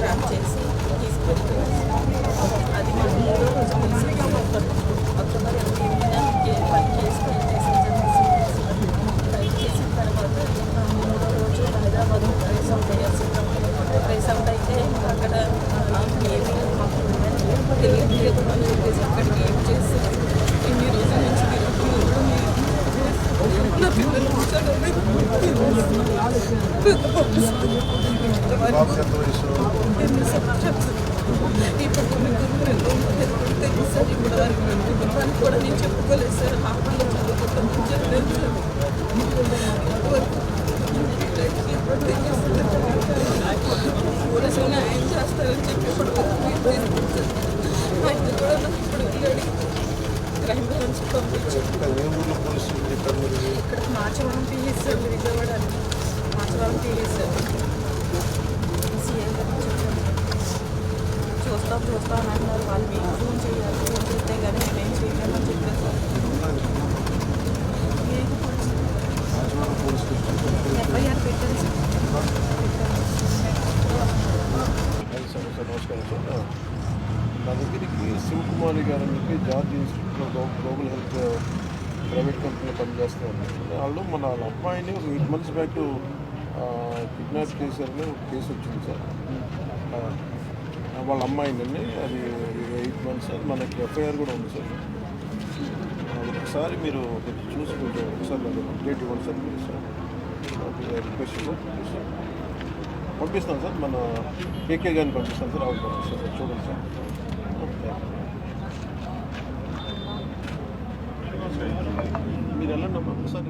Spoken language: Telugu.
రన్ చేసి తీసుకెళ్తున్నారు. అది మా మూడో రోజు అక్టోబర్ 8 కేసు ఫైల్ చేసిన తర్వాత మూడో రోజు హైదరాబాద్ ట్రేస్ అవుట్ అయ్యారు. ట్రేస్ అవుట్ అయితే అక్కడ ఏమీ మాకు తెలియదు అని చెప్పేసి అక్కడికి ఏం చేసి ఇన్ని రోజుల నుంచి నా పిల్లలు ఇప్పుడు తెలుసు ఇప్పుడు కుటుంబానికి కూడా నేను చెప్పుకోలేదు సార్. హాస్పిటల్లో చదువుకుంటాను చెప్పలేదు పోలీసులు న్యాయం చేస్తారని చెప్పి ఇప్పుడు ఆయన కూడా నాకు ఇప్పుడు వెళ్ళాడు క్రైమ్ బ్రాంచ్ పంపించారు. ఇక్కడ Machavaram PS sir, Vijayawada Machavaram PS sir. చూస్తాం అని అన్నారు. వాళ్ళు మీకు ఫోన్ చేయాలి, ఫోన్ చేస్తే కానీ మేమేం చేయలేమని చెప్పారు సార్. ఎఫ్ఐఆర్ పెట్టాను సార్. నమస్కారం సార్. నా దగ్గరికి శివకుమారి గారు అని చెప్పి జార్జ్ ఇన్స్టిట్యూట్లో గ్లోబల్ హెల్త్ ప్రైవేట్ కంపెనీలో పనిచేస్తున్నారు. వాళ్ళు మన అమ్మాయిని ఒక 8 months బ్యాక్ కిడ్నాప్ చేశారని ఒక కేసు వచ్చింది సార్. వాళ్ళ అమ్మాయిని అది 8 months అది మనకి ఎఫ్ఐఆర్ కూడా ఉంది సార్. ఒకసారి మీరు చూసి కొంచెం ఒకసారి నాకు అప్డేట్ ఇవ్వండి sir. Please sir, request sir. పంపిస్తాను సార్, మన కేకే గారిని పంపిస్తాను సార్. ఆవిడ పంపిస్తాను సార్, చూడండి సార్. మీరు వెళ్ళండి అమ్మా ఒకసారి.